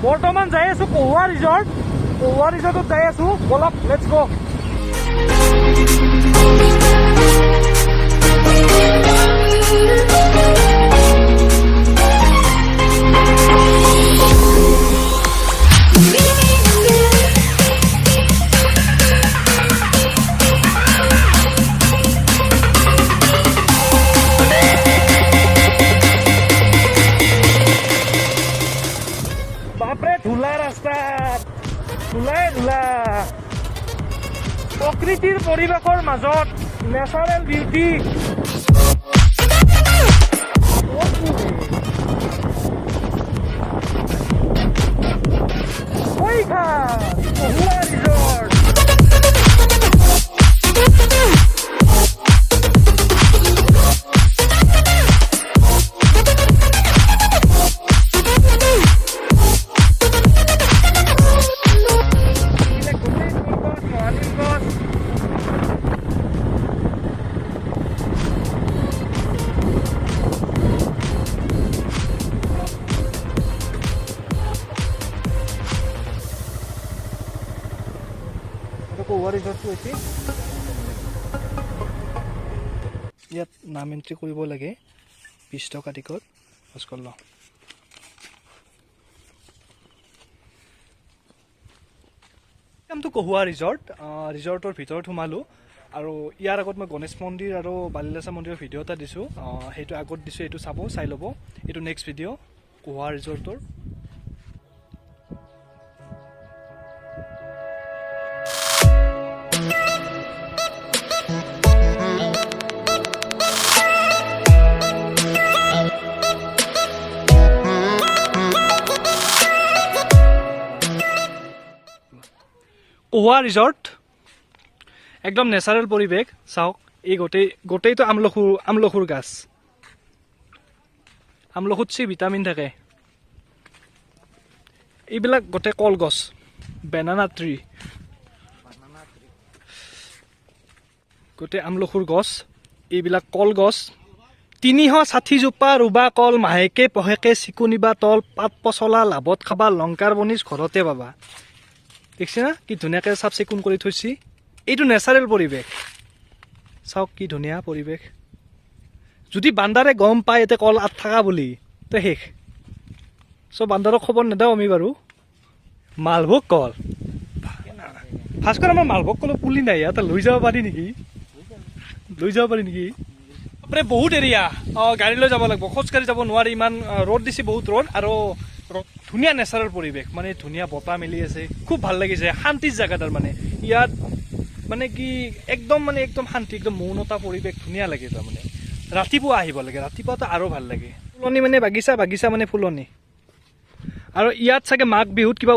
বৰ্তমান যাই আছো কোহুৱা ৰিজৰ্টত যাই আছো বলক লেটছ গো প্ৰকৃতিৰ পৰিৱেশৰ মাজত নেচাৰেল বিউটি ইয়াত নাম এন্ট্ৰি কৰিব লাগে 20 টকা টিকট খৰচ কৰি লওঁ কামটো কোহুৱা ৰিজৰ্টৰ ভিতৰত সোমালোঁ আৰু ইয়াৰ আগত মই গণেশ মন্দিৰ আৰু বালিলাচা মন্দিৰৰ ভিডিঅ' এটা দিছোঁ সেইটো আগত দিছোঁ এইটো চাই ল'ব এইটো নেক্সট ভিডিঅ' কোহুৱা ৰিজৰ্টৰ কোহুৱা ৰিজৰ্ট একদম নেচাৰেল পৰিৱেশ চাওক এই গোটেইটো আমলখুৰ গাছ আমলখুত চি ভিটামিন থাকে এইবিলাক গোটেই কলগছ বেনানা ট্ৰী গোটেই আমলখুৰ গছ এইবিলাক কলগছ 360 জোপা ৰুবা কল মাহেকে পহেকে চিকুনিবা তল পাত পচলা লাভত খাবা লংকাৰ বনিজ ঘৰতে পাবা দেখছি না কি ধুনীয়াকৈ চাফ চিকুণ কৰি থৈছি এইটো নেচাৰেল পৰিৱেশ চাওক কি ধুনীয়া পৰিৱেশ যদি বান্দাৰে গম পায় ইয়াতে কল আঠ থকা বুলি তো শেষ চ' বান্দাৰক খবৰ নেদাওঁ আমি বাৰু মালভোগ কল ফাৰ্ষ্ট আমাৰ মালভোগ কলৰ পুলি নাই ইয়াত লৈ যাব পাৰি নেকি বহুত এৰিয়া গাড়ী লৈ যাব লাগিব খোজকাঢ়ি যাব নোৱাৰি ইমান ৰ'দ দিছে বহুত ৰ'দ আৰু ধুনীয়া নেচাৰেল পৰিৱেশ মানে ধুনীয়া বতাহ মেলি আছে খুব ভাল লাগিছে শান্তিৰ জেগা তাৰ মানে ইয়াত মানে কি একদম শান্তি একদম মৌনতা পৰিৱেশ ধুনীয়া লাগে তাৰমানে ৰাতিপুৱা আহিব লাগে ৰাতিপুৱাতো আৰু ভাল লাগে ফুলনি মানে বাগিচা মানে ফুলনি আৰু ইয়াত চাগে মাঘ বিহুত কিবা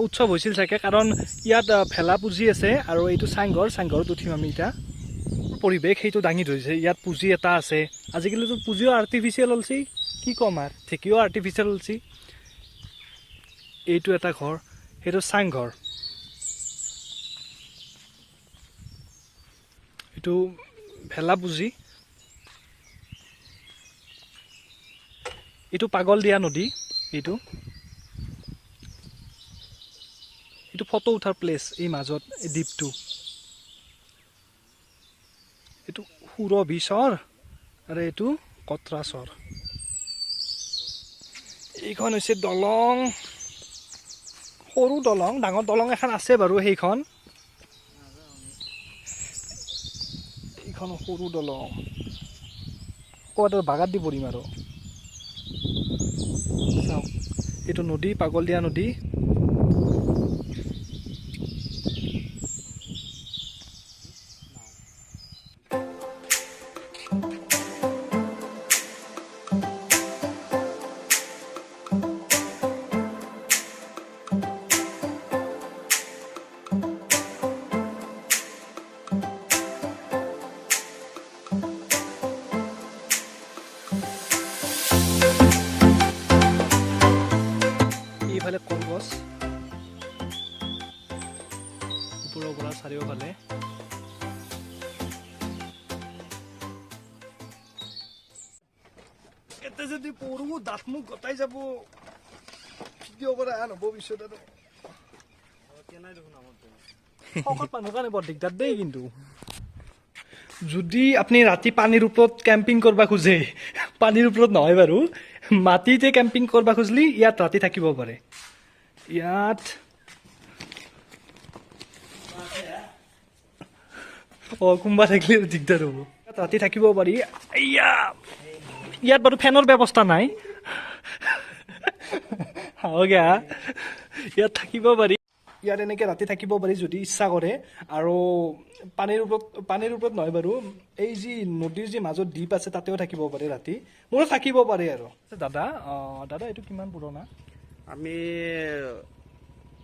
উৎসৱ হৈছিল চাগে কাৰণ ইয়াত ভেলা পুজি আছে আৰু এইটো চাংঘৰত উঠিম আমি এতিয়া পৰিৱেশ সেইটো দাঙি ধৰিছে ইয়াত পুজি এটা আছে আজিকালিতো পুজিও আৰ্টিফিচিয়েল হৈছে কি ক'ম আৰু ঢেঁকীও আৰ্টিফিচিয়েল হৈছে এইটো এটা ঘৰ সেইটো চাংঘৰ এইটো ভেলা পুজি এইটো পাগল দিয়া নদী এইটো ফটো উঠাৰ প্লেচ এই মাজত এই দ্বীপটো এইটো সুৰভি চৰ আৰু এইটো কটৰা চৰ এইখন হৈছে দলং সৰু দলং ডাঙৰ দলং এখন আছে বাৰু এইখন সৰু দলং ক'ৰবাত বাগাত দি পৰিম আৰু চাওক এইটো নদী পাগল দিয়া নদী এইফালে কলগছ ওপৰৰ পৰা চাৰিওফালে এতে যদি পঢ়ো দাঁত মুখ গতাই যাব দিব পৰা ভৱিষ্যত আৰু শকত মানুহৰ কাৰণে বৰ দিগদাৰ দেই কিন্তু যদি আপুনি ৰাতি পানীৰ ওপৰত কেম্পিং কৰিব খোজে পানীৰ ওপৰত নহয় বাৰু মাটিতে কেম্পিং কৰিব খুজিলে ইয়াত ৰাতি থাকিব পাৰে ইয়াত কোনোবা থাকিলে দিগদাৰ হ'ব ইয়াত ৰাতি থাকিব পাৰি ইয়াত বাৰু ফেনৰ ব্যৱস্থা নাই ইয়াত থাকিব পাৰি ইয়াত এনেকৈ ৰাতি থাকিব পাৰি যদি ইচ্ছা কৰে আৰু পানীৰ ওপৰত নহয় বাৰু এই যি নদীৰ যি মাজত দ্বীপ আছে তাতেও থাকিব পাৰে ৰাতি মোৰো থাকিব পাৰে আৰু দাদা দাদা এইটো কিমান পুৰণা আমি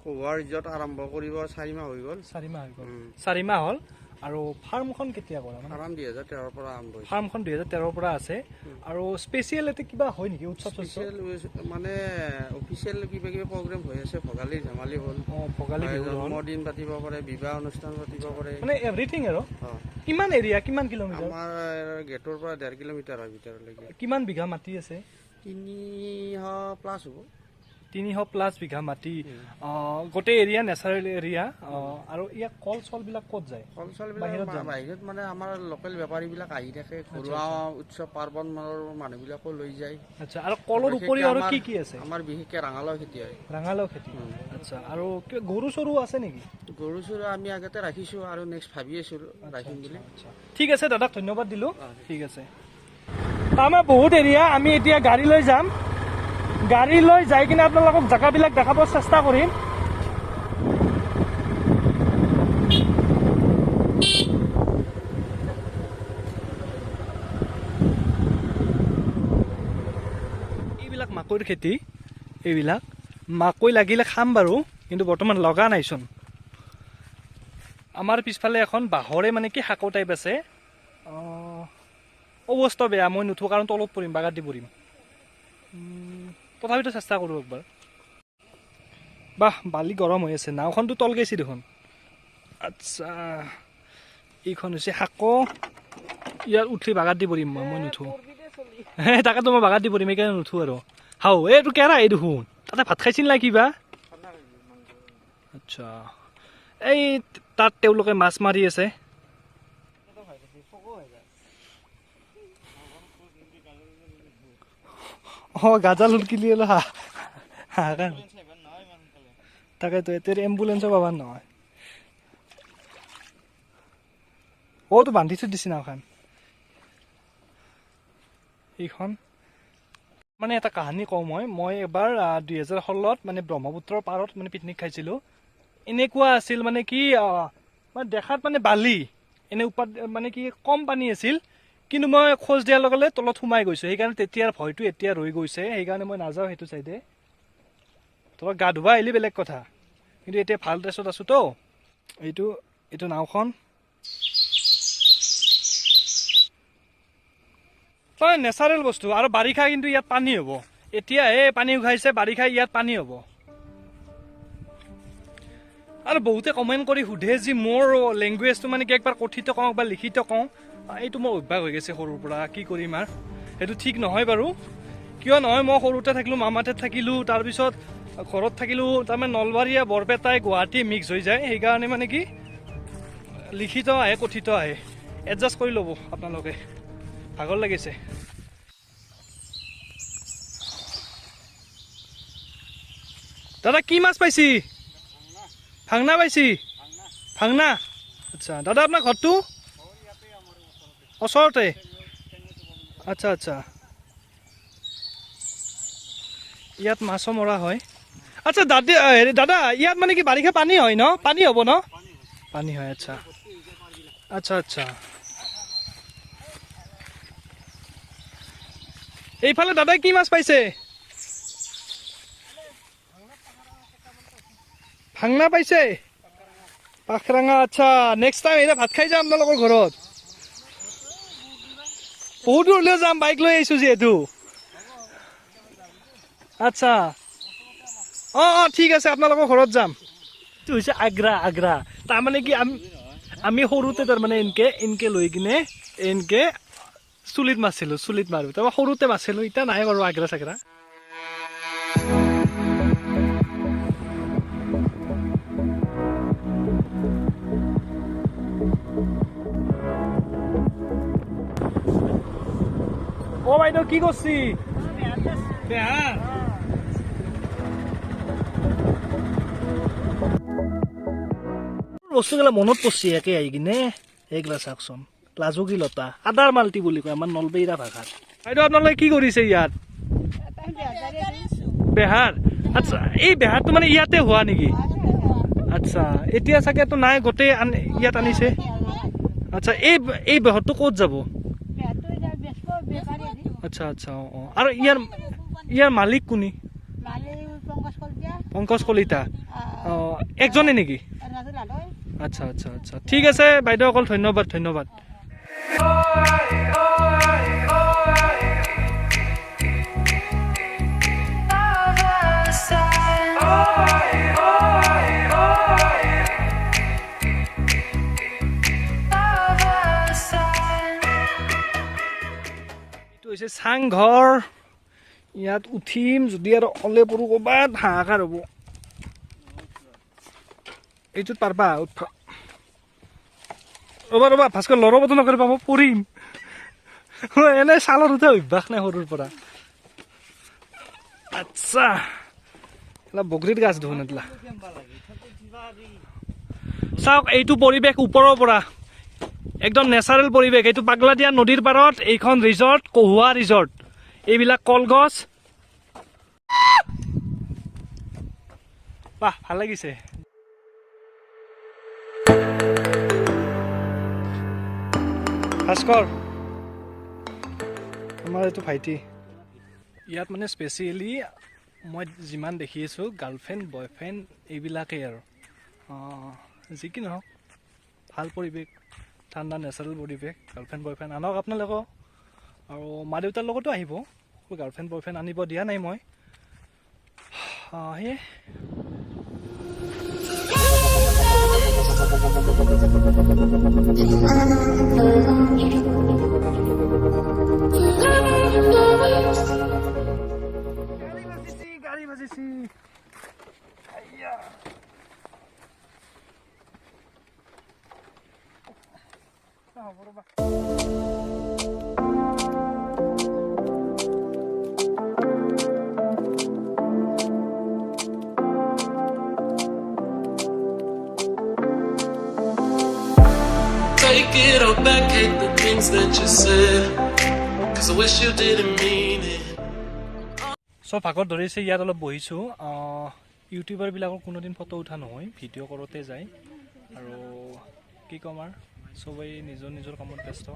কোহুৱা ৰিজৰ্ট আৰম্ভ কৰিব 4 মাহ হৈ গ'ল 4 মাহ হ'ল আৰু ফাৰ্মখন কেতিয়া কৰা ফাৰ্ম 2013 পৰা আৰম্ভ হৈছে ফাৰ্মখন 2013 পৰা আছে আৰু স্পেচিয়েল এতে কিবা হয় নেকি উৎসৱ মানে অফিচিয়েল কিবা কিবি প্ৰগ্ৰেম হৈ আছে ভোগালী ধেমালি হ'ল ভোগালী জন্মদিন পাতিব পাৰে বিবাহ অনুষ্ঠান পাতিব পাৰে মানে এভৰিথিং আৰু কিমান এৰিয়া কিমান কিলোমিটাৰ আমাৰ গেটৰ পৰা 1.5 কিলোমিটাৰ হয় ভিতৰলৈকে কিমান বিঘা মাটি আছে 300 প্লাছ হ'ব 300 প্লাছ বিঘা মাটি গোটেই এৰিয়া নেচাৰেল এৰিয়া আৰু ইয়াত কল চলবিলাক ক'ত যায় কল চলবিলাক বাহিৰত মানে আমাৰ লোকেল বেপাৰীবিলাক আহি থাকে ঘৰুৱা উৎসৱ পাৰ্বণৰ মানুহবিলাকো লৈ যায় আচ্ছা আৰু কলৰ উপৰিও আৰু কি আছে আমাৰ বিশেষকৈ ৰাঙালাও খেতি হয় ৰাঙালাও খেতি আচ্ছা আৰু গৰু চৰু আছে নেকি গৰু চৰু আমি আগতে ৰাখিছোঁ আৰু নেক্সট ভাবি আছোঁ ৰাখিম বুলি ঠিক আছে দাদাক ধন্যবাদ দিলোঁ ঠিক আছে আমাৰ বহুত এৰিয়া আমি এতিয়া গাড়ী লৈ যাম গাড়ী লৈ যাই কিনে আপোনালোকক জেগাবিলাক দেখাব চেষ্টা কৰিম এইবিলাক মাকৈৰ খেতি এইবিলাক মাকৈ লাগিলে খাম বাৰু কিন্তু বৰ্তমান লগা নাইচোন আমাৰ পিছফালে এখন বাঁহৰে মানে কি শাকো টাইপ আছে অৱস্থা বেয়া মই নুঠো কাৰণ তলত পৰিম বাগাত দি পৰিম তথাপিতো চেষ্টা কৰোঁ একবাৰ বাহ বালি গৰম হৈ আছে নাওখনতো তল গৈছে দেখোন আচ্ছা এইখন হৈছে শাকো ইয়াত উঠি বাগাত দি পৰিম মই নুঠো তাকেতো মই বাগাত দি পৰিম সেইকাৰণে নুঠো আৰু হাও এইটো কেৰা এই দেখোন তাতে ভাত খাইছিল না কিবা আচ্ছা এই তাত তেওঁলোকে মাছ মাৰি আছে গাজাল উলকিলি তাকেতো এতিয়া এম্বুলেঞ্চো পাবাৰ নহয় তো বান্ধি থৈ দিছি নাওখান এইখন মানে এটা কাহানী কওঁ মই এবাৰ 2016 মানে ব্ৰহ্মপুত্ৰৰ পাৰত মানে পিকনিক খাইছিলোঁ এনেকুৱা আছিল মানে কি মানে দেখাত মানে বালি এনে ওপৰত মানে কি কম পানী আছিল কিন্তু মই খোজ দিয়াৰ লগে লগে তলত সোমাই গৈছোঁ সেইকাৰণে তেতিয়াৰ ভয়টো এতিয়া ৰৈ গৈছে সেইকাৰণে মই নাযাওঁ সেইটো চাইডে তলত গা ধুবা আহিলে বেলেগ কথা কিন্তু এতিয়া ভাল ড্ৰেছত আছোঁ তো এইটো নাওখন তই নেচাৰেল বস্তু আৰু বাৰিষা কিন্তু ইয়াত পানী হ'ব এতিয়াহে পানী উঘাইছে বাৰিষা ইয়াত পানী হ'ব আৰু বহুতে কমেণ্ট কৰি সোধে যে মোৰ লেংগুৱেজটো মানে কি একবাৰ কথিত কওঁ বা লিখিত কওঁ এইটো মোৰ অভ্যাস হৈ গৈছে সৰুৰ পৰা কি কৰিম আৰু সেইটো ঠিক নহয় বাৰু কিয় নহয় মই সৰুতে থাকিলোঁ মামাহঁত থাকিলোঁ তাৰপিছত ঘৰত থাকিলোঁ তাৰমানে নলবাৰীয়া বৰপেটাই গুৱাহাটী মিক্স হৈ যায় সেইকাৰণে মানে কি লিখিত আহে কথিত আহে এডজাষ্ট কৰি ল'ব আপোনালোকে ভাগৰ লাগিছে দাদা কি মাছ পাইছি ভাংনা পাইছি ভাংনা আচ্ছা দাদা আপোনাৰ ঘৰটো ওচৰতে আচ্ছা আচ্ছা ইয়াত মাছো মৰা হয় আচ্ছা দাদা ইয়াত মানে কি বাৰিষা পানী হয় ন পানী হ'ব ন পানী হয় আচ্ছা আচ্ছা আচ্ছা এইফালে দাদাই কি মাছ পাইছে ভাংনা পাইছে পাখৰাঙা আচ্ছা নেক্সট টাইম এতিয়া ভাত খাই যাম আপোনালোকৰ ঘৰত বহুত দূৰলৈ যাম বাইক লৈ আহিছোঁ যিহেতু আচ্ছা অঁ ঠিক আছে আপোনালোকৰ ঘৰত যাম এইটো হৈছে আগ্ৰা তাৰমানে কি আমি সৰুতে তাৰমানে এনকে লৈ কিনে এনকে চুলিত মাৰিছিলোঁ তাৰপৰা সৰুতে মাৰিছিলোঁ এতিয়া নাই বাৰু আগ্ৰা চাগ্ৰা বাইদেউ কি করছি বেহার বস্তুগিলা মনত পড়ছি একে আহি কিনে এইগিলা চাওকচোন লাজুকী লতা আদাৰ মাল্টি বুলি কয় আমাৰ নলবেইৰা ভাষাত বাইদেউ আপোনালোকে কি কৰিছে ইয়াত বেহাৰ আচ্ছা এই বেহাৰটো মানে ইয়াতে হোৱা নেকি আচ্ছা এতিয়া চাগেতো নাই গোটেই ইয়াত আনিছে আচ্ছা এই বেহৰটো ক'ত যাব আচ্ছা আচ্ছা অঁ আৰু ইয়াৰ মালিক কোনি পংকজ কলিতা অঁ একজনে নেকি আচ্ছা আচ্ছা আচ্ছা ঠিক আছে বাইদেউ অকল ধন্যবাদ ধন্যবাদ হৈছে চাংঘৰ ইয়াত উঠিম যদি আৰু অলে পৰো ক'ৰবাত হাহাকাৰ হ'ব এইটোত পাৰবা উঠা ৰ'বা ৰ'বা ভাস্কৰ লৰবতো নকৰিবা মই পৰিম এনে ছালত উঠা অভ্যাস নাই সৰুৰ পৰা আচ্ছা বগৰীৰ গাছ দেখোন এতলা চাওক এইটো পৰিৱেশ ওপৰৰ পৰা একদম নেচাৰেল পৰিৱেশ এইটো পাগলাদিয়া নদীৰ পাৰত এইখন ৰিজৰ্ট কহুৱা ৰিজৰ্ট এইবিলাক কলগছ বাহ ভাল লাগিছে ভাস্কৰ আমাৰ এইটো ভাইটি ইয়াত মানে স্পেচিয়েলি মই যিমান দেখি আছোঁ গাৰ্লফ্ৰেণ্ড বয়ফ্ৰেণ্ড এইবিলাকেই আৰু যি কি নহওক ভাল পৰিৱেশ ঠাণ্ডা নেচাৰেল পৰিৱেশ গাৰ্লফ্ৰেণ্ড বয়ফ্ৰেণ্ড আনক আপোনালোকক আৰু মা দেউতাৰ লগতো আহিব গাৰ্লফ্ৰেণ্ড বয়ফ্ৰেণ্ড আনিব দিয়া নাই মই সেয়ে গাড়ী বাজিছি হ'ব ৰ'বা Take it all back, hate the things that you said, 'cause I wish you didn't mean it. So ভাগত ধৰিছে ইয়াত অলপ বহিছোঁ ইউটিউবাৰবিলাকৰ কোনোদিন ফটো উঠা নহয় ভিডিঅ' কৰোঁতে যায় আৰু কি ক'ম আৰু চবেই নিজৰ নিজৰ কামত ব্যস্ত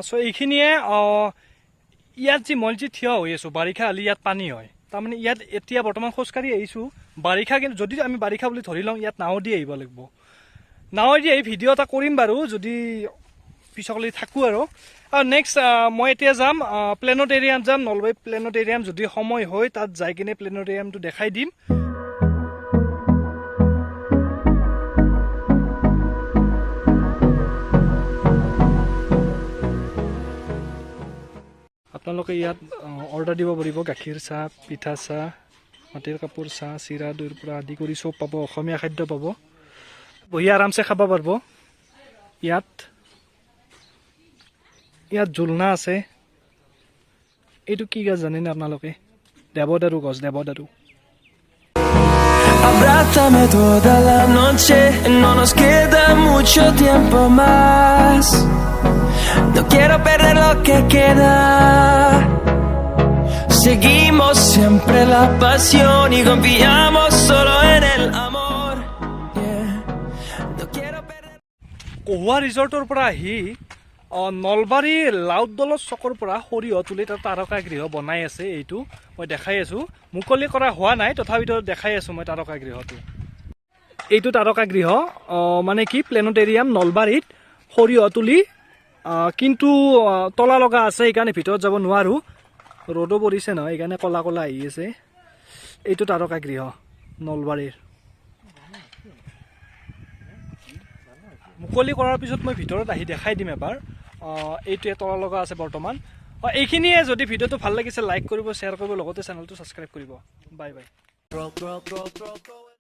চ' এইখিনিয়ে ইয়াত যি মই যি থিয় হৈ আছোঁ বাৰিষা হ'লে ইয়াত পানী হয় তাৰমানে ইয়াত এতিয়া বৰ্তমান খোজকাঢ়ি আহিছোঁ বাৰিষা কিন্তু যদি আমি বাৰিষা বুলি ধৰি লওঁ ইয়াত নাও দি আহিব লাগিব নাও দি আহি ভিডিঅ' এটা কৰিম বাৰু যদি পিছলৈ থাকোঁ আৰু নেক্সট মই এতিয়া যাম প্লেনেটেৰিয়াম যাম নলবাৰী প্লেনেটেৰিয়াম যদি সময় হয় তাত যাই কিনে প্লেনেটেৰিয়ামটো দেখাই দিম আপোনালোকে ইয়াত অৰ্ডাৰ দিব পাৰিব গাখীৰ চাহ পিঠা চাহ মাটিৰ কাপোৰ চাহ চিৰা দৈৰ পৰা আদি কৰি চব পাব অসমীয়া খাদ্য পাব বহি আৰামছে খাব পাৰিব ইয়াত জোলনা আছে এইটো কি গাছ জানেনে আপোনালোকে দেৱদাৰু গছ দেৱদাৰু Abrázame toda la noche, no nos queda mucho tiempo más. No quiero perder lo que queda. Seguimos siempre la pasión y confiamos solo en el amor. Yeah. No quiero perder. কহুৱা ৰিজৰ্টৰ পৰা আহি নলবাৰী লাউতদলত চকৰ পৰা সৰিয়হ তুলি তাত তাৰকা গৃহ বনাই আছে এইটো মই দেখাই আছোঁ মুকলি কৰা হোৱা নাই তথাপিতো দেখাই আছোঁ মই তাৰকা গৃহটো এইটো তাৰকা গৃহ মানে কি প্লেনেটেৰিয়াম নলবাৰীত সৰিয়হ তুলি কিন্তু তলা লগা আছে সেইকাৰণে ভিতৰত যাব নোৱাৰোঁ ৰ'দো পৰিছে নহয় সেইকাৰণে ক'লা ক'লা আহি আছে এইটো তাৰকা গৃহ নলবাৰীৰ মুকলি কৰাৰ পিছত মই ভিতৰত আহি দেখাই দিম এবাৰ এইটোৱে তলা লগা আছে বৰ্তমান এইখিনিয়ে যদি ভিডিঅ'টো ভাল লাগিছে লাইক কৰিব শ্বেয়াৰ কৰিব লগতে চেনেলটো ছাবস্ক্ৰাইব কৰিব বাই বাই